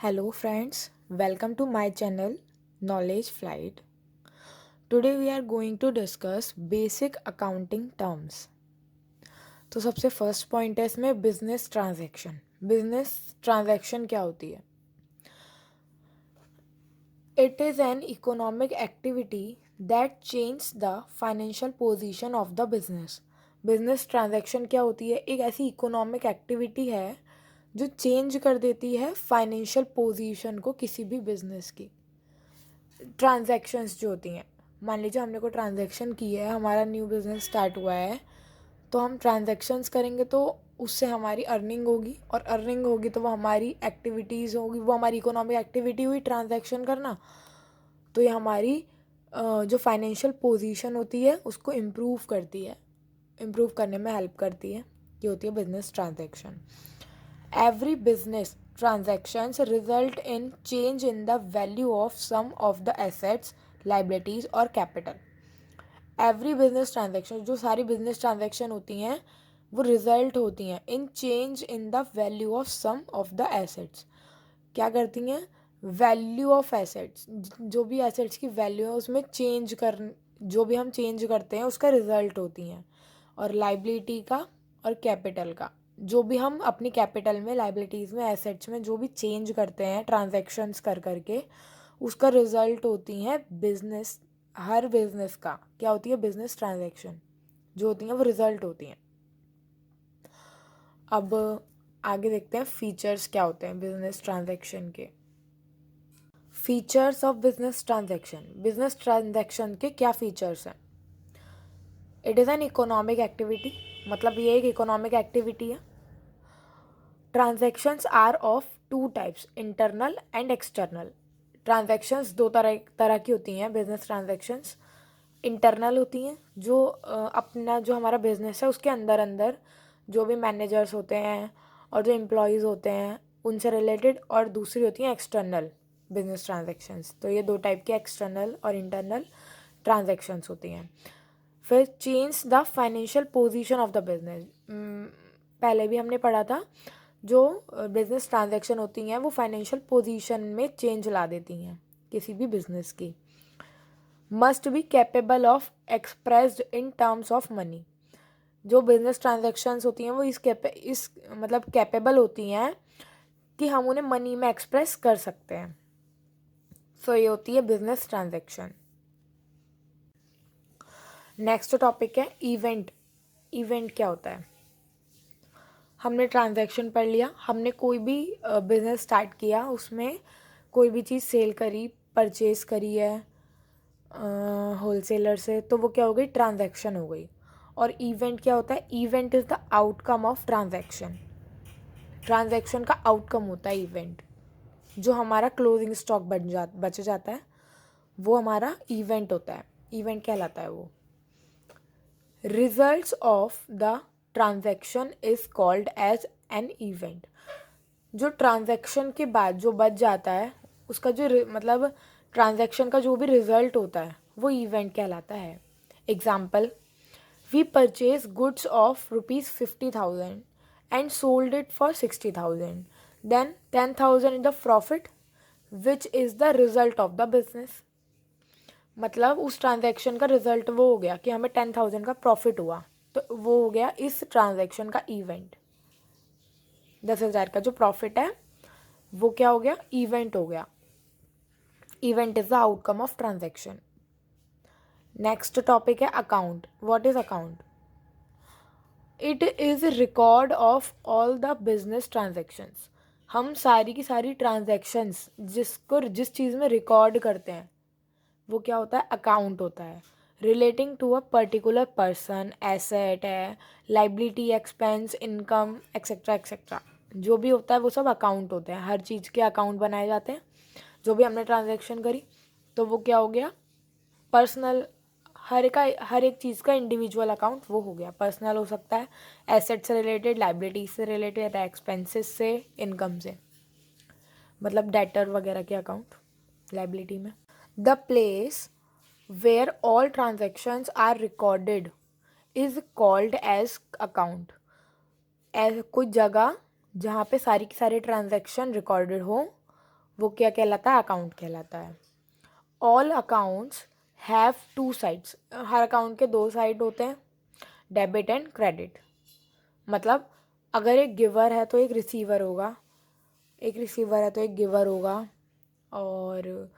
Hello friends, welcome to my channel Knowledge Flight. Today we are going to discuss basic accounting terms. तो सबसे first point है इसमें business transaction. Business transaction क्या होती है? It is an economic activity that change the financial position of the business. Business transaction क्या होती है? एक ऐसी इकोनॉमिक एक्टिविटी है जो चेंज कर देती है फाइनेंशियल पोजीशन को किसी भी बिजनेस की। ट्रांजैक्शंस जो होती हैं, मान लीजिए हमने कोई ट्रांजैक्शन की है, हमारा न्यू बिज़नेस स्टार्ट हुआ है, तो हम ट्रांजैक्शंस करेंगे तो उससे हमारी अर्निंग होगी, और अर्निंग होगी तो वो हमारी एक्टिविटीज़ होगी, वो हमारी इकोनॉमिक एक्टिविटी हुई ट्रांजैक्शन करना। तो ये हमारी जो फाइनेंशियल पोजीशन होती है उसको इम्प्रूव करती है, इम्प्रूव करने में हेल्प करती है। ये होती है business transaction. Every business transactions result in change in the value of some of the assets, liabilities or capital. Every business transaction, जो सारी business transaction होती हैं वो result होती हैं in change in the value of some of the assets. क्या करती हैं? Value of assets, जो भी assets की value है उसमें change कर, जो भी हम change करते हैं उसका result होती हैं। और liability का और capital का, जो भी हम अपनी कैपिटल में, लाइबिलिटीज़ में, एसेट्स में जो भी चेंज करते हैं ट्रांजैक्शंस कर करके, उसका रिजल्ट होती हैं बिजनेस। हर बिजनेस का क्या होती है? बिजनेस ट्रांजैक्शन जो होती हैं वो रिजल्ट होती हैं। अब आगे देखते हैं फीचर्स क्या होते हैं बिजनेस ट्रांजैक्शन के। Features of business transaction. Business transaction के क्या फीचर्स हैं? It is an economic activity, मतलब ये एक इकोनॉमिक एक्टिविटी है। Transactions are of two types, internal and external. Transactions दो तरह की होती हैं बिजनेस ट्रांजैक्शंस। इंटरनल होती हैं जो अपना जो हमारा बिजनेस है उसके अंदर अंदर जो भी मैनेजर्स होते हैं और जो एम्प्लॉयज़ होते हैं उनसे रिलेटेड, और दूसरी होती हैं एक्सटर्नल बिजनेस ट्रांजैक्शंस। तो ये दो टाइप के एक्सटर्नल और इंटरनल ट्रांजैक्शंस होती हैं। फिर change the financial position of the business. पहले भी हमने पढ़ा था, जो बिजनेस ट्रांजैक्शन होती हैं वो फाइनेंशियल पोजीशन में चेंज ला देती हैं किसी भी बिजनेस की। Must be capable of expressed in terms of money. जो बिजनेस ट्रांजैक्शंस होती हैं वो इस मतलब कैपेबल होती हैं कि हम उन्हें मनी में एक्सप्रेस कर सकते हैं। सो ये होती है बिजनेस ट्रांजैक्शन। नेक्स्ट टॉपिक है इवेंट। इवेंट क्या होता है? हमने ट्रांजैक्शन पढ़ लिया, हमने कोई भी बिज़नेस स्टार्ट किया, उसमें कोई भी चीज़ सेल करी, परचेज़ करी है होलसेलर से, तो वो क्या हो गई? ट्रांजैक्शन हो गई। और इवेंट क्या होता है? Event is the outcome of transaction. Transaction का आउटकम होता है इवेंट। जो हमारा क्लोजिंग स्टॉक बच जाता है वो हमारा इवेंट होता है, इवेंट कहलाता है वो। Results of the transaction is called as an event. जो ट्रांजैक्शन के बाद जो बच जाता है उसका जो मतलब ट्रांजैक्शन का जो भी रिजल्ट होता है वो इवेंट कहलाता है। Example, we purchase goods of ₹50,000 and sold it for 60,000, then 10,000 in the profit which is the result of the business. मतलब उस ट्रांजैक्शन का रिजल्ट वो हो गया कि हमें 10,000 का प्रॉफिट हुआ, तो वो हो गया इस ट्रांजैक्शन का इवेंट। 10,000 का जो प्रॉफिट है वो क्या हो गया? इवेंट हो गया। Event is the outcome of transaction. Next topic है account. What is account? It is record of all the business transactions. हम सारी की सारी ट्रांजैक्शंस जिस चीज़ में रिकॉर्ड करते हैं वो क्या होता है? अकाउंट होता है। Relating to a particular person, asset है, liability, expense, income etcetera etcetera, जो भी होता है वो सब अकाउंट होते हैं। हर चीज़ के अकाउंट बनाए जाते हैं। जो भी हमने ट्रांजैक्शन करी तो वो क्या हो गया? पर्सनल। हर एक चीज़ का इंडिविजुअल अकाउंट वो हो गया। पर्सनल हो सकता है, एसेट से रिलेटेड, लाइबिलिटी से रिलेटेड, एक्सपेंसेस से, इनकम से, मतलब डेटर वगैरह के अकाउंट लाइबिलिटी में। The place where all transactions are recorded is called as account. कोई जगह जहाँ पे सारी की सारी ट्रांजैक्शन रिकॉर्डेड हो वो क्या कहलाता है, अकाउंट कहलाता है। All accounts have two sides, her account के दो साइड होते हैं, डेबिट एंड क्रेडिट। मतलब अगर एक गिवर है तो एक रिसीवर होगा, एक रिसीवर है तो एक गिवर होगा, और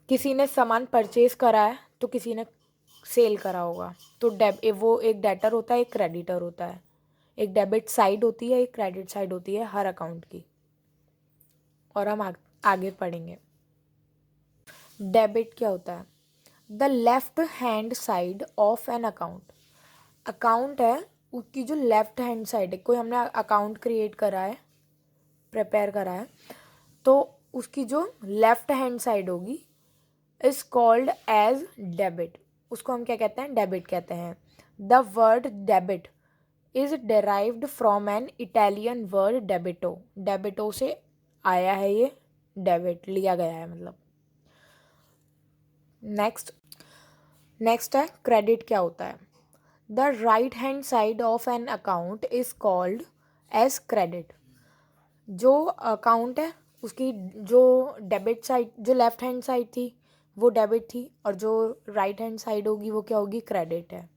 किसी ने सामान परचेज करा है तो किसी ने सेल करा होगा। तो वो एक डेटर होता है, एक क्रेडिटर होता है। एक डेबिट साइड होती है, एक क्रेडिट साइड होती है हर अकाउंट की। और हम आगे पढ़ेंगे। डेबिट क्या होता है? The left hand side of an account. Account है, उसकी जो लेफ्ट हैंड साइड है, कोई हमने अकाउंट क्रिएट करा है, प्रिपेयर करा है, तो उसकी जो लेफ्ट हैंड साइड होगी इज कॉल्ड एज डेबिट। उसको हम क्या कहते हैं? डेबिट कहते हैं। The word debit is derived from an Italian word डेबिटो। डेबिटो से आया है ये, डेबिट लिया गया है मतलब। नेक्स्ट है क्रेडिट क्या होता है? The right hand side of an account is called as credit. जो अकाउंट है उसकी जो डेबिट साइड, जो लेफ्ट हैंड साइड थी वो डेबिट थी, और जो राइट हैंड साइड होगी वो क्या होगी? क्रेडिट है।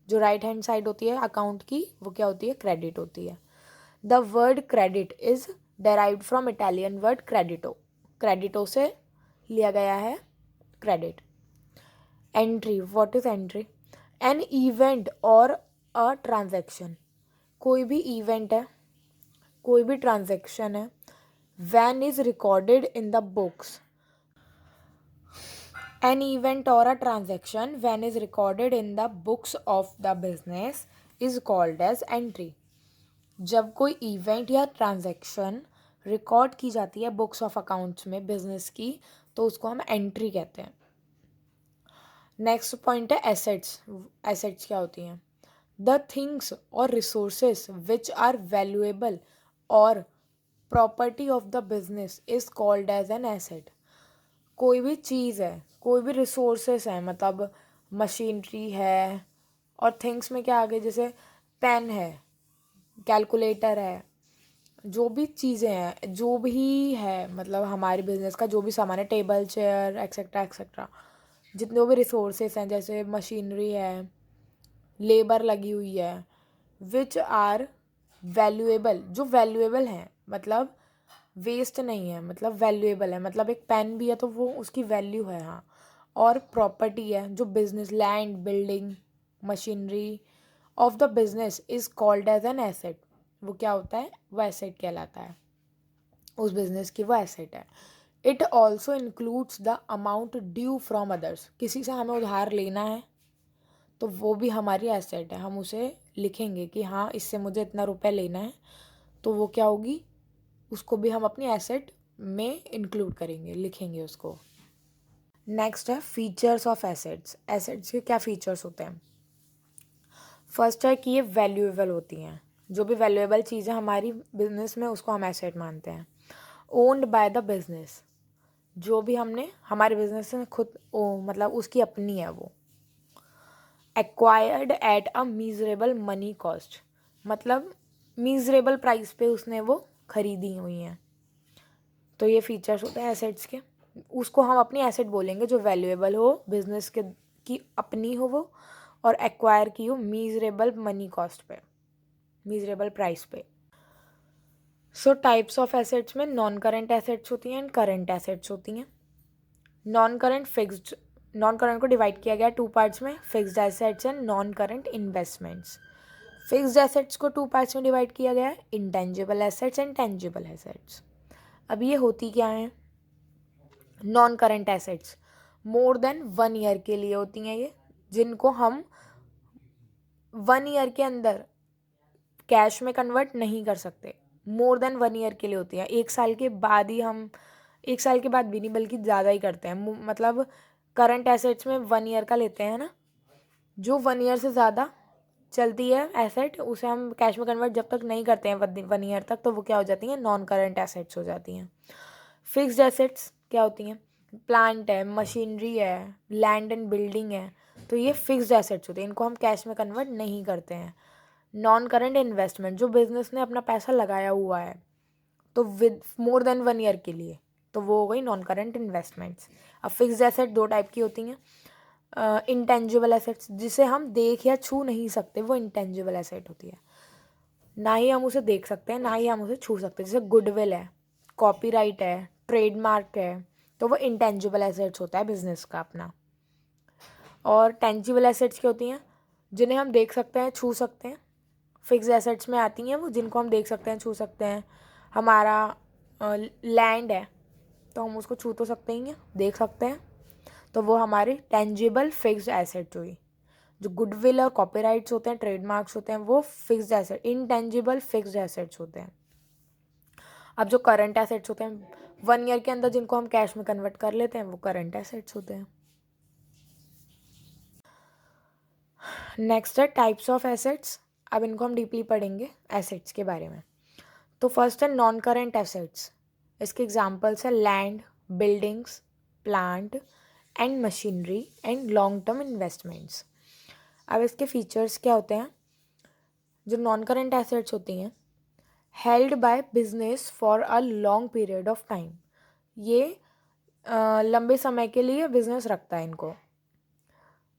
जो राइट हैंड साइड होती है अकाउंट की वो क्या होती है? क्रेडिट होती है। The word credit is derived from Italian word credito. Credito से लिया गया है credit. Entry, what is entry? An event और अ ट्रांजैक्शन। कोई भी इवेंट है, कोई भी ट्रांजैक्शन है, when is recorded in the books. An event और a transaction when is recorded in the books of the business is called as entry. जब कोई इवेंट या ट्रांजैक्शन रिकॉर्ड की जाती है बुक्स ऑफ अकाउंट्स में बिजनेस की, तो उसको हम एंट्री कहते हैं। नेक्स्ट पॉइंट है एसेट्स। एसेट्स क्या होती हैं? द थिंग्स और रिसोर्सेस विच आर वैल्यूएबल और property of the business is called as an asset. कोई भी चीज़ है, कोई भी रिसोर्सेस है, मतलब मशीनरी है, और थिंग्स में क्या आ गए, जैसे पेन है, कैलकुलेटर है, जो भी चीज़ें हैं, जो भी है, मतलब हमारे बिजनेस का जो भी सामान है, टेबल चेयर एक्सेट्रा एक्सेट्रा, जितने भी रिसोर्सेस हैं, जैसे मशीनरी है, लेबर लगी हुई है, विच आर वैल्यूएबल, जो वैल्यूएबल हैं, मतलब वेस्ट नहीं है, मतलब वैल्यूएबल है, मतलब एक पेन भी है तो वो उसकी वैल्यू है, हाँ। और प्रॉपर्टी है, जो business, land, building, machinery of the business is called as an asset. वो क्या होता है? वो एसेट कहलाता है, उस बिजनेस की वो एसेट है। It also includes the amount due from others. किसी से हमें उधार लेना है तो वो भी हमारी एसेट है, हम उसे लिखेंगे कि हाँ इससे मुझे इतना रुपए लेना है, तो वो क्या होगी? उसको भी हम अपनी एसेट में इंक्लूड करेंगे, लिखेंगे उसको। नेक्स्ट है फीचर्स ऑफ एसेट्स। एसेट्स के क्या फीचर्स होते हैं? फर्स्ट है कि ये वैल्यूएबल होती हैं। जो भी वैल्यूएबल चीज़ें हमारी बिजनेस में, उसको हम एसेट मानते हैं। ओन्ड बाय द बिजनेस, जो भी हमने हमारे बिजनेस में खुद मतलब उसकी अपनी है वो। Acquired at a measurable money cost, मतलब मीजरेबल प्राइस पे उसने वो खरीदी हुई हैं। तो ये फीचर्स होते हैं एसेट्स के। उसको हम अपनी एसेट बोलेंगे जो वैल्यूएबल हो, बिजनेस के की अपनी हो वो, और एक्वायर की हो मीजरेबल मनी कॉस्ट पे, मीजरेबल प्राइस पे। सो टाइप्स ऑफ एसेट्स में नॉन करंट एसेट्स होती हैं एंड करंट एसेट्स होती हैं। Non current fixed, non current को डिवाइड किया गया टू पार्ट्स में, fixed assets and non current investments. Fixed assets को टू पार्ट्स में डिवाइड किया गया है, intangible assets and tangible assets. अब ये होती क्या है? Non current assets more than 1 year के लिए होती हैं ये, जिनको हम 1 ईयर के अंदर कैश में कन्वर्ट नहीं कर सकते। मोर देन 1 ईयर के लिए होती है, 1 साल के बाद ही हम, 1 साल के बाद भी नहीं बल्कि ज़्यादा ही करते हैं। मतलब करंट एसेट्स में 1 ईयर का लेते हैं ना, जो 1 ईयर से ज़्यादा चलती है एसेट उसे हम कैश में कन्वर्ट जब तक नहीं करते हैं 1 ईयर तक, तो वो क्या हो जाती हैं? नॉन करंट एसेट्स हो जाती हैं। फिक्स्ड एसेट्स क्या होती हैं? प्लांट है, मशीनरी है, लैंड एंड बिल्डिंग है, तो ये फिक्स्ड एसेट्स होती हैं, इनको हम कैश में कन्वर्ट नहीं करते हैं। नॉन करंट इन्वेस्टमेंट, जो बिजनेस ने अपना पैसा लगाया हुआ है, तो विद मोर देन 1 ईयर के लिए, तो वो हो गई नॉन करंट इन्वेस्टमेंट्स। अब फिक्स्ड एसेट 2 टाइप की होती हैं। इंटेंजिबल एसेट्स, जिसे हम देख या छू नहीं सकते, वो इंटेंजिबल एसेट होती है। ना ही हम उसे देख सकते हैं, ना ही हम उसे छू सकते हैं। जैसे गुडविल है, कॉपीराइट है, ट्रेडमार्क है, तो वो इंटेंजिबल एसेट्स होता है बिजनेस का अपना। और टेंजिबल एसेट्स क्या होती हैं? जिन्हें हम देख सकते हैं, छू सकते हैं। फिक्स एसेट्स में आती हैं वो जिनको हम देख सकते हैं, छू सकते हैं। हमारा लैंड है, तो हम उसको छू तो सकते ही हैं, देख सकते हैं, तो वो हमारी टेंजिबल फिक्स्ड एसेट्स हुई। जो गुडविल और कॉपीराइट्स होते हैं, ट्रेडमार्क्स होते हैं, वो fixed asset, intangible fixed assets होते हैं। अब जो करंट एसेट्स होते हैं, 1 ईयर के अंदर जिनको हम कैश में कन्वर्ट कर लेते हैं, वो करंट एसेट्स होते हैं। नेक्स्ट है टाइप्स ऑफ एसेट्स। अब इनको हम डीपली पढ़ेंगे एसेट्स के बारे में। तो फर्स्ट है नॉन करंट एसेट्स। इसके एग्जांपल्स है land, buildings, plant and machinery and long term investments. अब इसके फीचर्स क्या होते हैं? जो नॉन करंट एसेट्स होती हैं, held by business for a long period of time. ये लंबे समय के लिए बिजनेस रखता है इनको।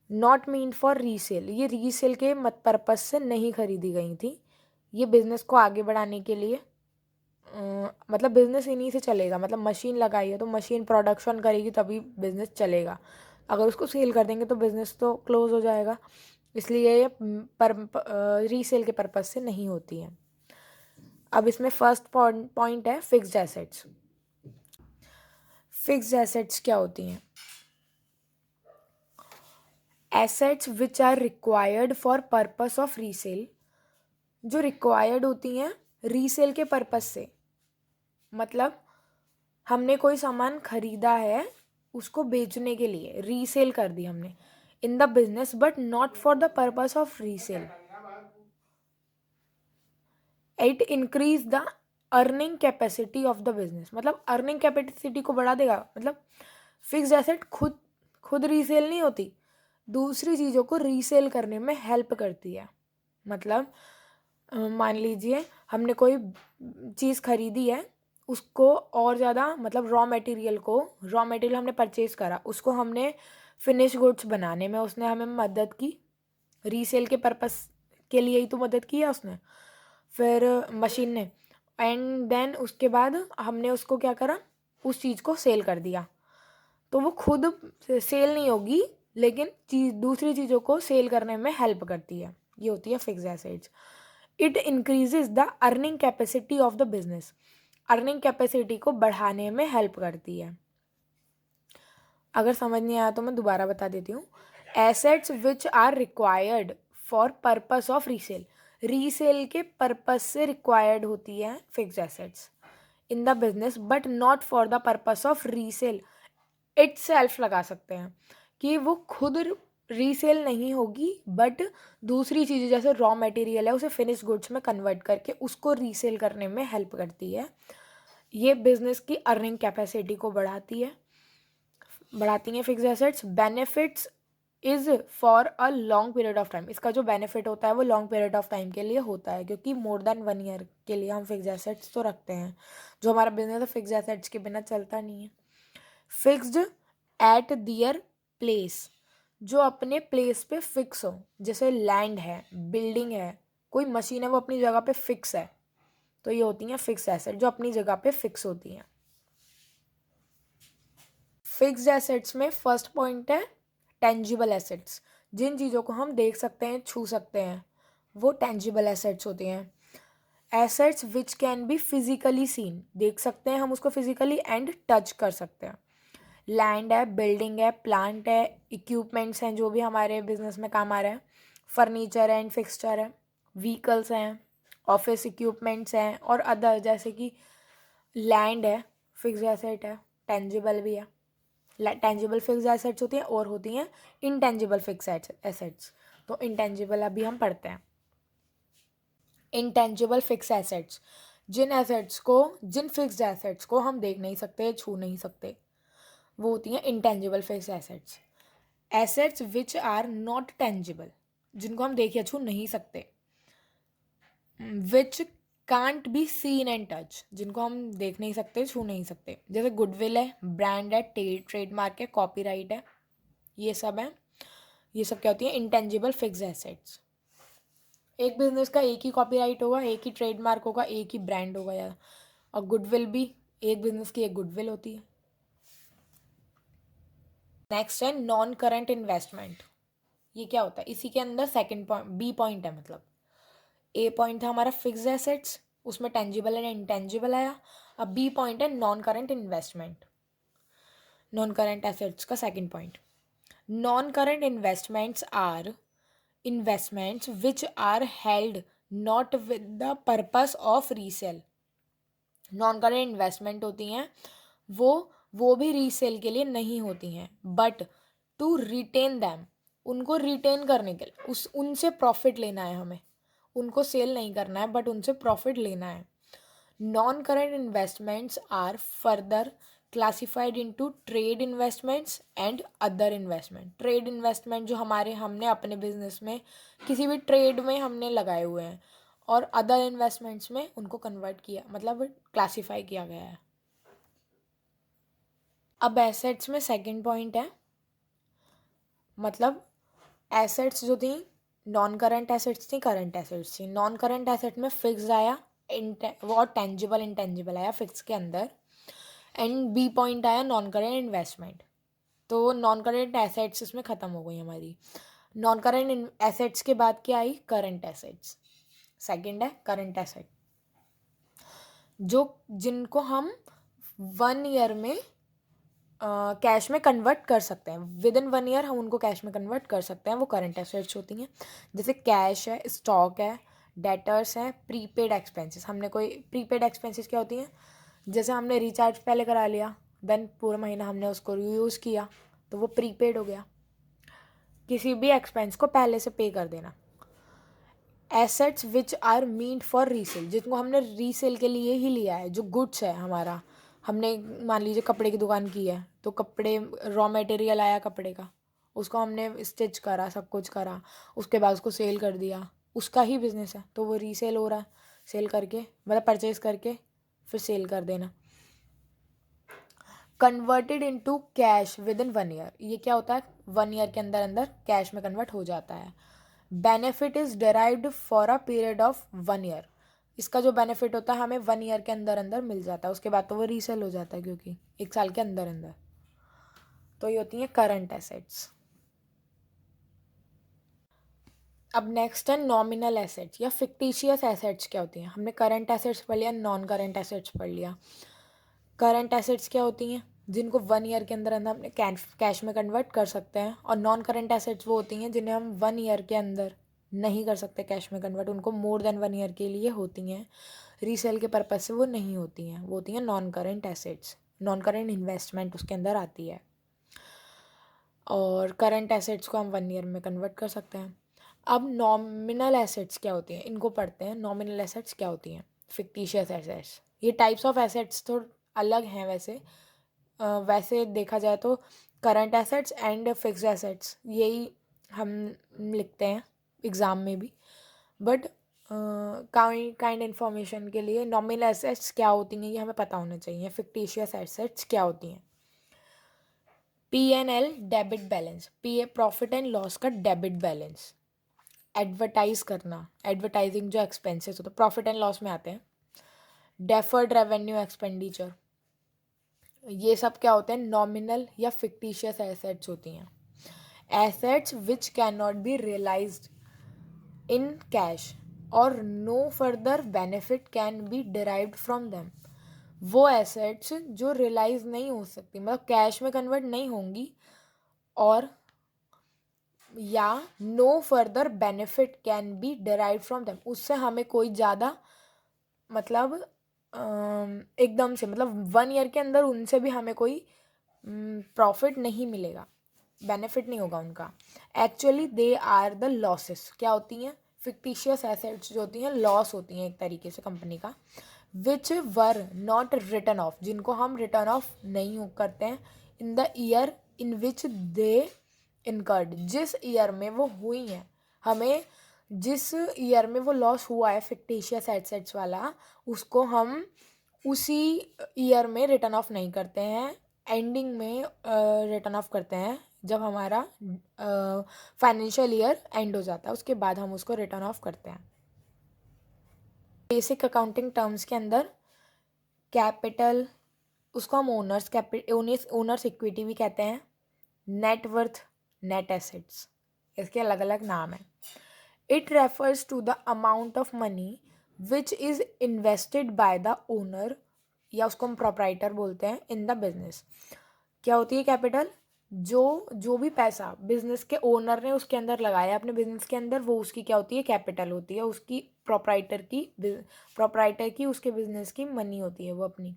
नॉट मीन फॉर रीसेल, ये रीसेल के मत पर्पस से नहीं खरीदी गई थी। ये बिजनेस को आगे बढ़ाने के लिए मतलब बिजनेस इन्हीं से चलेगा। मतलब मशीन लगाई है तो मशीन प्रोडक्शन करेगी तभी बिजनेस चलेगा। अगर उसको सेल कर देंगे तो बिजनेस तो क्लोज हो जाएगा। इसलिए ये रीसेल के पर्पस से नहीं होती है। अब इसमें फर्स्ट पॉइंट है फिक्स्ड एसेट्स। फिक्स्ड एसेट्स क्या होती हैं? Assets which are required for purpose of resale, जो रिक्वायर्ड होती हैं रीसेल के पर्पस से। मतलब हमने कोई सामान खरीदा है, उसको बेचने के लिए रीसेल कर दी हमने इन the business, but not for the purpose of resale. It increase the earning capacity of the business. मतलब अर्निंग कैपेसिटी को बढ़ा देगा। मतलब फिक्स्ड एसेट खुद खुद रीसेल नहीं होती, दूसरी चीज़ों को रीसेल करने में हेल्प करती है। मतलब मान लीजिए हमने कोई चीज़ खरीदी है, उसको और ज़्यादा मतलब रॉ मटेरियल हमने परचेज़ करा, उसको हमने फिनिश गुड्स बनाने में उसने हमें मदद की। रीसेल के पर्पस के लिए ही तो मदद की है उसने, फिर मशीन ने। एंड देन उसके बाद हमने उसको क्या करा, उस चीज़ को सेल कर दिया। तो वो खुद सेल नहीं होगी, लेकिन दूसरी चीज़ों को सेल करने में हेल्प करती है। ये होती है fixed assets. It increases the earning capacity of the business. Earning capacity को बढ़ाने में हेल्प करती है। अगर समझ नहीं आया तो मैं दोबारा बता देती हूँ। Assets which are required for purpose of resale, resale के पर्पस से रिक्वायर्ड होती है fixed assets in the business, but not for the purpose of resale itself लगा सकते हैं कि वो खुद रीसेल नहीं होगी, बट दूसरी चीज़ें जैसे रॉ मटेरियल है उसे फिनिश गुड्स में कन्वर्ट करके उसको रीसेल करने में हेल्प करती है। ये बिजनेस की अर्निंग कैपेसिटी को बढ़ाती हैं fixed assets. Benefits is for a long period of time. इसका जो बेनिफिट होता है वो लॉन्ग पीरियड ऑफ टाइम के लिए होता है, क्योंकि मोर देन 1 ईयर के लिए हम फिक्स्ड एसेट्स तो रखते हैं। जो हमारा बिजनेस है फिक्स्ड एसेट्स के बिना चलता नहीं है। फिक्स्ड एट दियर प्लेस, जो अपने प्लेस पे फिक्स हो। जैसे लैंड है, बिल्डिंग है, कोई मशीन है, वो अपनी जगह पे फिक्स है, तो ये होती हैं फिक्स्ड एसेट जो अपनी जगह पे फिक्स होती हैं। फिक्स्ड एसेट्स में फर्स्ट पॉइंट है टेंजिबल एसेट्स। जिन चीज़ों को हम देख सकते हैं, छू सकते हैं, वो टेंजिबल एसेट्स होती हैं। Assets which can be physically seen, देख सकते हैं हम उसको फिजिकली एंड टच कर सकते हैं। लैंड है, बिल्डिंग है, प्लांट है, इक्विपमेंट्स हैं जो भी हमारे बिजनेस में काम आ रहे हैं, फर्नीचर एंड फिक्सचर है, व्हीकल्स हैं, ऑफिस इक्विपमेंट्स हैं, और अदर जैसे कि लैंड है, फिक्स्ड एसेट है, टेंजिबल भी है। टेंजिबल फिक्स्ड एसेट्स होती हैं और होती हैं इनटेंजिबल फिक्स्ड एसेट्स। तो इनटेंजिबल अभी हम पढ़ते हैं। इनटेंजिबल फिक्स्ड एसेट्स, जिन फिक्स्ड एसेट्स को हम देख नहीं सकते, छू नहीं सकते, वो होती हैं intangible fixed assets. Assets which are not tangible, जिनको हम देख या छू नहीं सकते। Which can't be seen and touch, जिनको हम देख नहीं सकते, छू नहीं सकते। जैसे गुडविल है, ब्रांड है, ट्रेडमार्क है, कॉपीराइट है, ये सब है। ये सब क्या होती है? Intangible fix assets. एक बिजनेस का एक ही कॉपीराइट होगा, एक ही ट्रेडमार्क होगा, एक ही ब्रांड होगा यार। और गुडविल भी, एक बिजनेस की एक गुडविल होती है। नेक्स्ट है नॉन करंट इन्वेस्टमेंट। ये क्या होता है? इसी के अंदर सेकंड पॉइंट, बी पॉइंट है। मतलब ए पॉइंट था हमारा फिक्स एसेट्स, उसमें टेंजिबल एंड इंटेंजिबल आया। अब बी पॉइंट है non current investment, non current assets का second point. Non current investments are investments which are held not with the purpose of resale। Non current investment होती हैं वो भी resale के लिए नहीं होती हैं, बट टू रिटेन दैम, उनको रिटेन करने के लिए, उनसे प्रॉफिट लेना है हमें। उनको सेल नहीं करना है, बट उनसे प्रॉफिट लेना है। Non current investments are further classified into trade investments and other investment. Trade investment जो हमने अपने बिजनेस में किसी भी ट्रेड में हमने लगाए हुए हैं, और अदर इन्वेस्टमेंट्स में उनको कन्वर्ट किया, मतलब क्लासिफाई किया गया है। अब एसेट्स में सेकंड पॉइंट है, मतलब एसेट्स जो थी, नॉन करंट एसेट्स थी, करंट एसेट्स थी। नॉन करंट एसेट में फिक्स आया, वो टेंजिबल इंटेंजिबल आया फिक्स के अंदर, एंड बी पॉइंट आया नॉन करेंट इन्वेस्टमेंट। तो नॉन करेंट एसेट्स इसमें ख़त्म हो गई हमारी। नॉन करेंट एसेट्स के बाद क्या आई? Current assets. सेकंड है करंट एसेट, जिनको हम 1 ईयर में कैश में कन्वर्ट कर सकते हैं। विद इन 1 ईयर हम उनको कैश में कन्वर्ट कर सकते हैं, वो करंट एसेट्स होती हैं। जैसे कैश है, स्टॉक है, डेटर्स हैं, प्रीपेड एक्सपेंसेस। हमने कोई प्रीपेड एक्सपेंसेस क्या होती हैं? जैसे हमने रिचार्ज पहले करा लिया, देन पूरा महीना हमने उसको यूज़ किया, तो वो प्रीपेड हो गया। किसी भी एक्सपेंस को पहले से पे कर देना। Assets which are meant for resale, जिनको हमने रीसेल के लिए ही लिया है। जो गुड्स है हमारा, हमने मान लीजिए कपड़े की दुकान की है, तो कपड़े, रॉ मटेरियल आया कपड़े का, उसको हमने स्टिच करा, सब कुछ करा, उसके बाद उसको सेल कर दिया, उसका ही बिजनेस है, तो वो रीसेल हो रहा है। सेल करके मतलब परचेज करके फिर सेल कर देना। Converted into cash with in 1 year, ये क्या होता है? 1 ईयर के अंदर अंदर कैश में कन्वर्ट हो जाता है। Benefit is derived for a period of 1 year, इसका जो बेनिफिट होता है हमें 1 ईयर के अंदर अंदर मिल जाता है, उसके बाद तो वो रीसेल हो जाता है, क्योंकि 1 साल के अंदर अंदर। तो ये होती हैं करंट एसेट्स। अब नेक्स्ट है नॉमिनल एसेट्स या फिक्टिशियस एसेट्स। क्या होती हैं? हमने करंट एसेट्स पढ़ लिया, नॉन करंट एसेट्स पढ़ लिया। करंट एसेट्स क्या होती हैं? जिनको 1 ईयर के अंदर अंदर अपने कैश में कन्वर्ट कर सकते हैं। और नॉन करंट एसेट्स वो होती हैं जिन्हें हम 1 ईयर के अंदर नहीं कर सकते कैश में कन्वर्ट, उनको मोर देन 1 ईयर के लिए होती हैं, रीसेल के पर्पज से वो नहीं होती हैं, वो होती हैं non current assets. Non current investment उसके अंदर आती है। और करंट एसेट्स को हम 1 ईयर में कन्वर्ट कर सकते हैं। अब नॉमिनल एसेट्स क्या होती हैं, इनको पढ़ते हैं। नॉमिनल एसेट्स क्या होती हैं? Fictitious assets. ये टाइप्स ऑफ एसेट्स तो अलग हैं वैसे, वैसे देखा जाए तो current assets and fixed assets यही हम लिखते हैं एग्ज़ाम में भी, बट काइंड इन्फॉर्मेशन के लिए नॉमिनल एसेट्स क्या होती हैं ये हमें पता होना चाहिए। फिक्टिशियस एसेट्स क्या होती हैं? P&L debit balance, P profit and loss का डेबिट बैलेंस। एडवर्टाइज करना, एडवर्टाइजिंग जो एक्सपेंसेस होते हैं प्रॉफिट एंड लॉस में आते हैं। डेफर्ड रेवेन्यू एक्सपेंडिचर, ये सब क्या होते हैं? नॉमिनल या फिक्टिशियस एसेट्स होती हैं। Assets which can not be realized in cash और no further benefit can be derived from them, वो एसेट्स जो रियलाइज नहीं हो सकती, मतलब कैश में कन्वर्ट नहीं होंगी, और या no further benefit can be derive from them, उससे हमें कोई ज़्यादा मतलब एकदम से, मतलब 1 ईयर के अंदर उनसे भी हमें कोई प्रॉफिट नहीं मिलेगा, बेनिफिट नहीं होगा उनका। Actually they are the losses. क्या होती हैं? फिक्टिशियस एसेट्स जो होती हैं लॉस होती हैं एक तरीके से कंपनी का। विच वर नॉट रिटर्न ऑफ, जिनको हम रिटर्न ऑफ नहीं करते हैं in the year in which they incurred, जिस ईयर में वो हुई हैं। हमें जिस ईयर में वो लॉस हुआ है फिक्टिशियस एसेट्स वाला, उसको हम उसी ईयर में रिटर्न ऑफ नहीं करते हैं, एंडिंग में रिटर्न ऑफ करते हैं जब हमारा फाइनेंशियल ईयर एंड हो जाता है, उसके बाद हम उसको रिटर्न ऑफ करते हैं। बेसिक अकाउंटिंग टर्म्स के अंदर कैपिटल, उसको हम ओनर्स इक्विटी भी कहते हैं, नेट वर्थ, नेट एसेट्स, इसके अलग अलग नाम हैं। It refers to the amount of money which is invested by the owner, या उसको हम प्रोप्राइटर बोलते हैं, इन द बिजनेस। क्या होती है कैपिटल? जो भी पैसा बिजनेस के ओनर ने उसके अंदर लगाया अपने बिजनेस के अंदर, वो उसकी क्या होती है? कैपिटल होती है, उसकी प्रोप्राइटर की उसके बिजनेस की मनी होती है वो अपनी,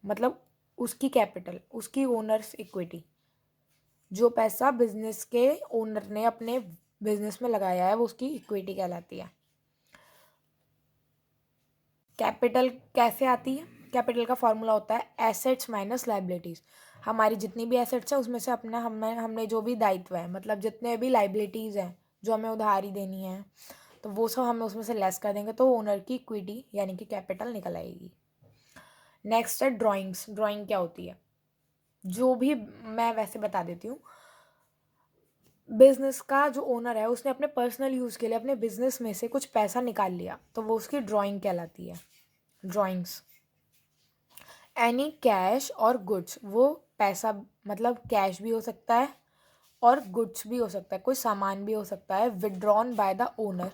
मतलब उसकी कैपिटल, उसकी ओनर्स इक्विटी। जो पैसा बिजनेस के ओनर ने अपने बिजनेस में लगाया है वो उसकी इक्विटी कहलाती है। कैपिटल कैसे आती है? कैपिटल का फॉर्मूला होता है एसेट्स माइनस लाइबिलिटीज़। हमारी जितनी भी एसेट्स हैं उसमें से अपना हमने जो भी दायित्व है, मतलब जितने भी लाइबिलिटीज़ हैं जो हमें उधारी देनी है, तो वो सब हमें उसमें से लेस कर देंगे, तो ओनर की इक्विटी यानी कि कैपिटल निकल आएगी। नेक्स्ट है ड्राइंग्स। ड्राइंग क्या होती है? जो भी, मैं वैसे बता देती हूँ, बिजनेस का जो ओनर है उसने अपने पर्सनल यूज़ के लिए अपने बिजनेस में से कुछ पैसा निकाल लिया, तो वो उसकी ड्राइंग कहलाती है, ड्राइंग्स। एनी कैश और गुड्स, वो पैसा मतलब कैश भी हो सकता है और गुड्स भी हो सकता है, कोई सामान भी हो सकता है, विड्रॉन बाय द ओनर,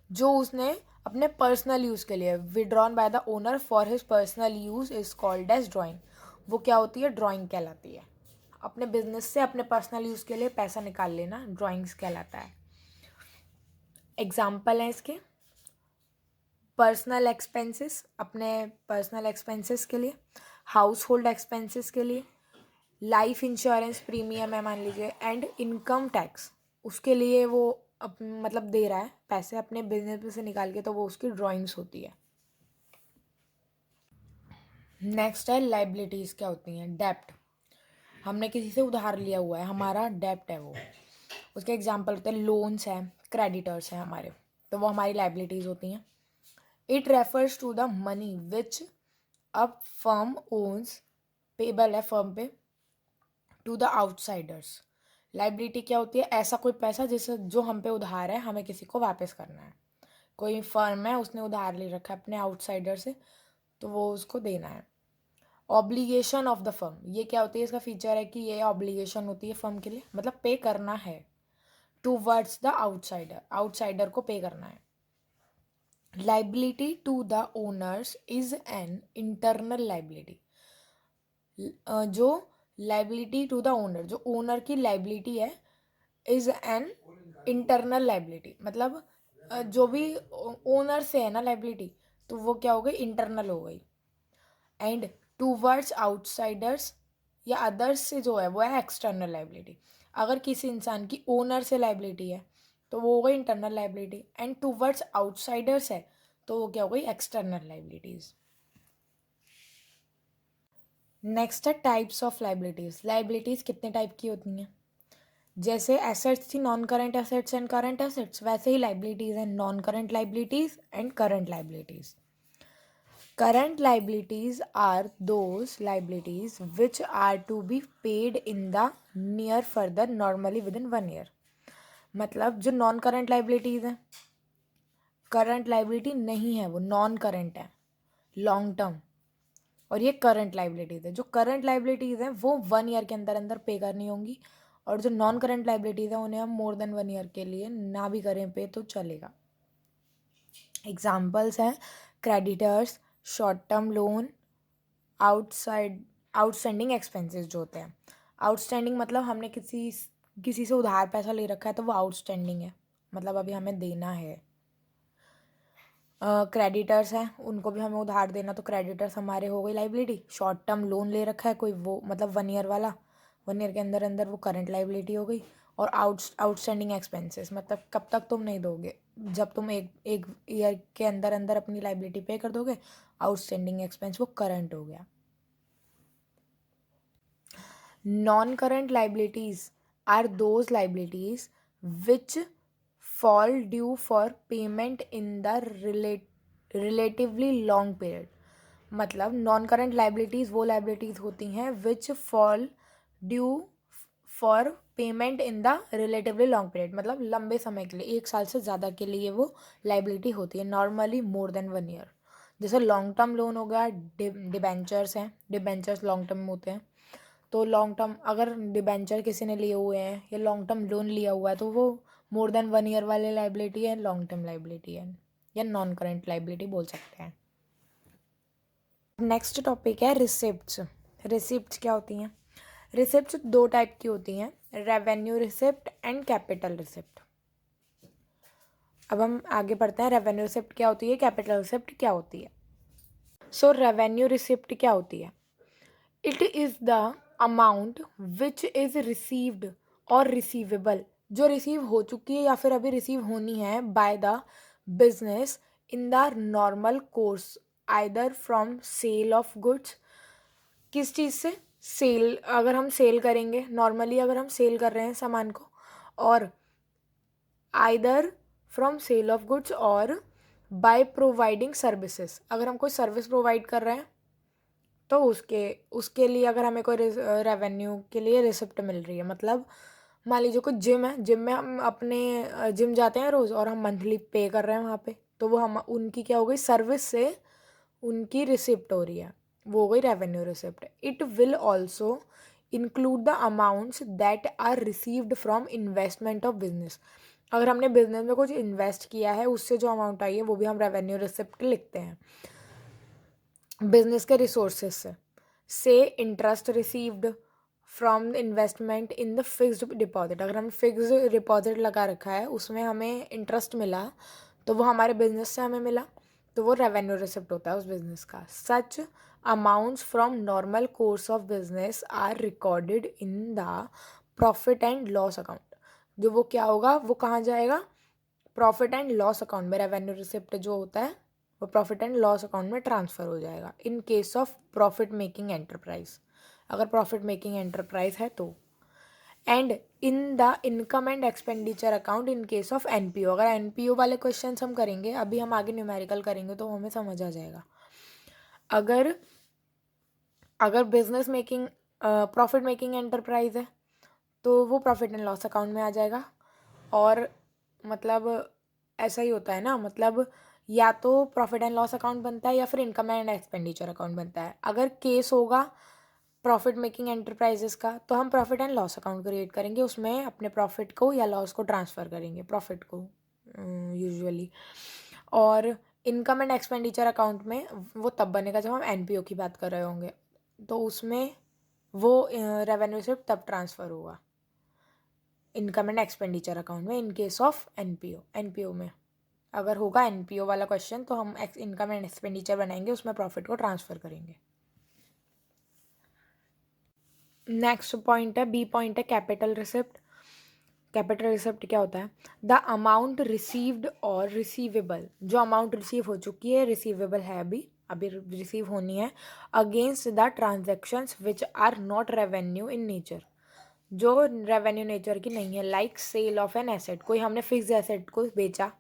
जो उसने अपने पर्सनल यूज़ के लिए, withdrawn by the owner for his personal use is called as drawing. वो क्या होती है? ड्राइंग कहलाती है। अपने बिजनेस से अपने पर्सनल यूज़ के लिए पैसा निकाल लेना ड्राइंग्स कहलाता है। एग्जाम्पल है इसके, पर्सनल एक्सपेंसेस, अपने पर्सनल एक्सपेंसेस के लिए, हाउस होल्ड एक्सपेंसेस के लिए, लाइफ इंश्योरेंस प्रीमियम है मान लीजिए, एंड इनकम टैक्स, उसके लिए वो मतलब दे रहा है पैसे अपने बिजनेस में से निकाल के, तो वो उसकी ड्राइंग्स होती है। नेक्स्ट है लाइबिलिटीज़। क्या होती हैं? डेप्ट, हमने किसी से उधार लिया हुआ है, हमारा डेप्ट है वो, उसके एग्जाम्पल होते हैं लोन्स हैं, क्रेडिटर्स हैं हमारे, तो वो हमारी लाइबिलिटीज़ होती हैं। It refers to the money which a firm owns, payable है फर्म पे, टू द आउटसाइडर्स। लाइबिलिटी क्या होती है? ऐसा कोई पैसा जिसे जो हम पे उधार है, हमें किसी को वापस करना है। कोई फर्म है उसने उधार ले रखा है अपने आउटसाइडर से, तो वो उसको देना है। ऑब्लिगेशन ऑफ द फर्म, ये क्या होती है? इसका फीचर है कि ये ऑब्लिगेशन होती है फर्म के लिए, मतलब पे करना है टूवर्ड्स द आउटसाइडर, आउटसाइडर को पे करना है। Liability to the owners is an internal liability, जो लाइबिलिटी टू द ओनर, जो ओनर की लाइबिलिटी है, इज एन इंटरनल लाइबिलिटी, मतलब जो भी ओनर से है ना लाइबिलिटी, तो वो क्या हो गई? इंटरनल हो गई। एंड टूवर्ड्स आउटसाइडर्स या अदर्स से जो है वो है एक्सटर्नल लाइबिलिटी। अगर किसी इंसान की ओनर से लाइबिलिटी है तो वो हो गई internal liability, and towards outsiders है तो वो क्या हो गई? External liabilities. नेक्स्ट है टाइप्स ऑफ लाइबिलिटीज़। लाइबिलिटीज़ कितने टाइप की होती हैं? जैसे एसेट्स थी non current assets and current assets, वैसे ही लाइबिलिटीज़ हैं non current liabilities and current liabilities. Current liabilities are those liabilities which are to be paid in the near further, normally within 1 year। मतलब जो non current liabilities हैं, current liability नहीं है, वो non current है, long term, और ये current liabilities है। जो करंट लाइबिलिटीज़ हैं वो 1 ईयर के अंदर अंदर पे करनी होंगी, और जो नॉन करंट लाइबिलिटीज़ हैं उन्हें हम मोर देन 1 ईयर के लिए ना भी करें पे तो चलेगा। एग्जाम्पल्स हैं creditors, short term loan, outstanding expenses जो होते हैं। आउटस्टैंडिंग मतलब हमने किसी से उधार पैसा ले रखा है तो वो आउटस्टैंडिंग है, मतलब अभी हमें देना है। क्रेडिटर्स हैं, उनको भी हमें उधार देना, तो क्रेडिटर्स हमारे हो गई लाइबिलिटी। शॉर्ट टर्म लोन ले रखा है कोई, वो मतलब 1 ईयर वाला, 1 ईयर के अंदर अंदर वो करंट लाइबिलिटी हो गई। और आउटस्टैंडिंग एक्सपेंसेस मतलब कब तक तुम नहीं दोगे, जब तुम एक ईयर के अंदर अंदर अपनी लाइबिलिटी पे कर दोगे, आउटस्टैंडिंग एक्सपेंस वो करंट हो गया। Non-current liabilities are those liabilities which fall due for payment in the relatively long period. मतलब नॉन करंट लाइबिलिटीज़ वो लाइबिलिटीज़ होती हैं विच fall due for payment in the relatively long period, मतलब लंबे समय के लिए, 1 साल से ज़्यादा के लिए वो लाइबिलिटी होती है, नॉर्मली मोर देन 1 ईयर। जैसे लॉन्ग टर्म लोन हो गया, डिबेंचर्स हैं, डिबेंचर्स लॉन्ग टर्म में होते हैं। तो लॉन्ग टर्म अगर डिबेंचर किसी ने लिए हुए हैं या लॉन्ग टर्म लोन लिया हुआ है तो वो मोर देन 1 ईयर वाले लाइबिलिटी है, लॉन्ग टर्म लाइबिलिटी है या नॉन करेंट लाइबिलिटी बोल सकते हैं। नेक्स्ट टॉपिक है रिसिप्ट्स। रिसिप्ट्स क्या होती हैं? रिसिप्ट्स 2 टाइप की होती हैं, revenue receipt and capital receipt. अब हम आगे बढ़ते हैं, रेवेन्यू रिसिप्ट क्या होती है, कैपिटल रिसिप्ट क्या होती है। सो रेवेन्यू रिसिप्ट क्या होती है? It is the amount which is received और रिसीवेबल, जो रिसीव हो चुकी है या फिर अभी रिसीव होनी है by the business in the normal course, either from sale of goods. किस चीज़ से? सेल, अगर हम सेल करेंगे नॉर्मली, अगर हम सेल कर रहे हैं सामान को, और either from sale of goods और बाय प्रोवाइडिंग सर्विसेज, अगर हम कोई सर्विस प्रोवाइड कर रहे हैं तो उसके लिए अगर हमें कोई रेवेन्यू के लिए रिसिप्ट मिल रही है। मतलब मान लीजिए कोई जिम है, जिम में हम अपने जिम जाते हैं रोज़ और हम मंथली पे कर रहे हैं वहाँ पे, तो वो हम उनकी क्या हो गई, सर्विस से उनकी रिसिप्ट हो रही है, वो हो गई revenue receipt. It will also include the amounts that are received from investment of business, अगर हमने बिजनेस में कुछ इन्वेस्ट किया है उससे जो अमाउंट आई है वो भी हम रेवेन्यू रिसिप्ट लिखते हैं। बिजनेस के रिसोर्सेज से interest received from investment in the fixed deposit, अगर हम फिक्स्ड डिपॉजिट लगा रखा है उसमें हमें इंटरेस्ट मिला तो वो हमारे बिजनेस से हमें मिला, तो वो रेवेन्यू रिसिप्ट होता है उस बिजनेस का। Such amounts from normal course of business are recorded in the profit and loss account, जो वो क्या होगा, वो कहाँ जाएगा, प्रॉफिट एंड लॉस अकाउंट में। रेवेन्यू रिसिप्ट जो होता है वो प्रॉफिट एंड लॉस अकाउंट में ट्रांसफ़र हो जाएगा in case of profit making enterprise, अगर प्रॉफिट मेकिंग एंटरप्राइज है तो। And in the income and expenditure account in case of NPO, अगर एनपीओ वाले क्वेश्चन हम करेंगे, अभी हम आगे न्यूमेरिकल करेंगे तो हमें समझ आ जाएगा। अगर अगर business making profit making enterprise है तो वो प्रॉफिट एंड लॉस अकाउंट में आ जाएगा। और मतलब ऐसा ही होता है ना, मतलब या तो प्रॉफिट एंड लॉस अकाउंट बनता है या फिर इनकम एंड एक्सपेंडिचर अकाउंट बनता है। अगर केस होगा प्रॉफिट मेकिंग एंटरप्राइजेस का तो हम profit and loss account create करेंगे, उसमें अपने प्रॉफिट को या लॉस को ट्रांसफ़र करेंगे, प्रॉफिट को यूजुअली। और इनकम एंड एक्सपेंडिचर अकाउंट में वो तब बनेगा जब हम एनपीओ की बात कर रहे होंगे, तो उसमें वो रेवेन्यू सिर्फ तब ट्रांसफ़र होगा इनकम एंड एक्सपेंडिचर अकाउंट में इन केस ऑफ एनपीओ में अगर होगा एनपीओ वाला क्वेश्चन तो हम इनकम एंड एक्सपेंडिचर बनाएंगे, उसमें प्रॉफिट को ट्रांसफ़र करेंगे। नेक्स्ट पॉइंट है, बी पॉइंट है, कैपिटल रिसिप्ट। कैपिटल रिसिप्ट क्या होता है? द अमाउंट रिसीव्ड और रिसीवेबल, जो अमाउंट रिसीव हो चुकी है, रिसीवेबल है अभी अभी रिसीव होनी है, against the transactions which are not revenue in nature, जो रेवेन्यू नेचर की नहीं है, like sale of an asset, कोई हमने फिक्स एसेट को बेचा,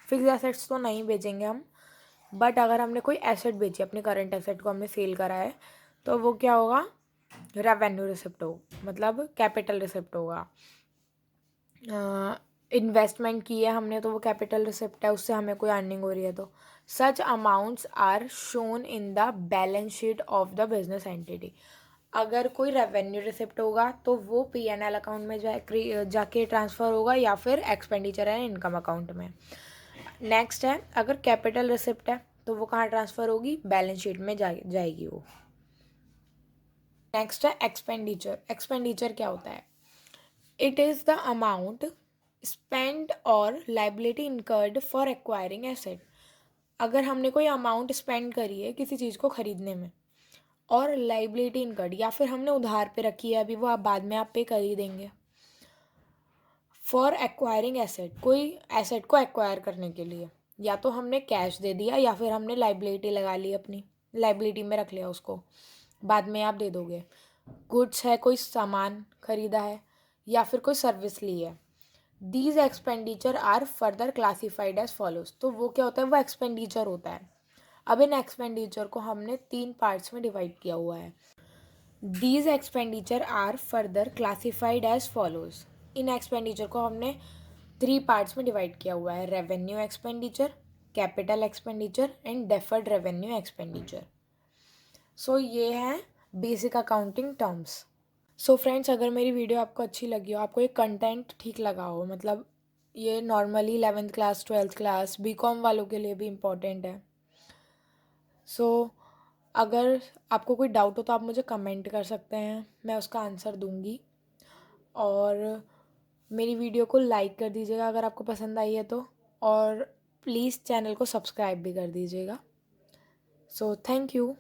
फिक्स एसेट्स तो नहीं बेचेंगे हम, बट अगर हमने कोई एसेट बेची, अपने करंट एसेट को हमने सेल करा है, तो वो क्या होगा, रेवेन्यू रिसिप्ट हो, मतलब कैपिटल रिसिप्ट होगा। इन्वेस्टमेंट की है हमने तो वो कैपिटल रिसिप्ट है, उससे हमें कोई अर्निंग हो रही है तो। Such amounts are shown in the balance sheet of the business entity, अगर कोई रेवेन्यू रिसिप्ट होगा तो वो पीएनएल अकाउंट में जाके ट्रांसफ़र होगा या फिर एक्सपेंडिचर एंड इनकम अकाउंट में। नेक्स्ट है, अगर कैपिटल रिसिप्ट है तो वो कहाँ ट्रांसफ़र होगी, बैलेंस शीट में जाएगी वो। नेक्स्ट है एक्सपेंडिचर। एक्सपेंडिचर क्या होता है? It is the amount spend और liability incurred for acquiring asset, अगर हमने कोई अमाउंट स्पेंड करी है किसी चीज़ को ख़रीदने में और लाइबिलिटी इनकर्ड, या फिर हमने उधार पे रखी है अभी, वो आप बाद में आप पे कर ही देंगे, फॉर एक्वायरिंग एसेट, कोई एसेट को एक्वायर करने के लिए, या तो हमने कैश दे दिया या फिर हमने लाइबिलिटी लगा ली, अपनी लाइबिलिटी में रख लिया उसको, बाद में आप दे दोगे। गुड्स है, कोई सामान खरीदा है या फिर कोई सर्विस ली है, these expenditure are further classified as follows. तो वो क्या होता है, वो एक्सपेंडिचर होता है। अब इन एक्सपेंडिचर को हमने 3 पार्ट्स में डिवाइड किया हुआ है। These expenditure are further classified as follows. इन एक्सपेंडिचर को हमने 3 पार्ट्स में डिवाइड किया हुआ है, revenue expenditure, capital expenditure and deferred revenue expenditure. So ये हैं basic accounting terms. So friends, अगर मेरी वीडियो आपको अच्छी लगी हो, आपको ये कंटेंट ठीक लगा हो, मतलब ये normally 11th class 12th class BCom वालों के लिए भी इम्पॉर्टेंट है। सो अगर आपको कोई डाउट हो तो आप मुझे कमेंट कर सकते हैं, मैं उसका आंसर दूंगी। और मेरी वीडियो को लाइक कर दीजिएगा अगर आपको पसंद आई है तो, और प्लीज़ चैनल को सब्सक्राइब भी कर दीजिएगा। So thank you.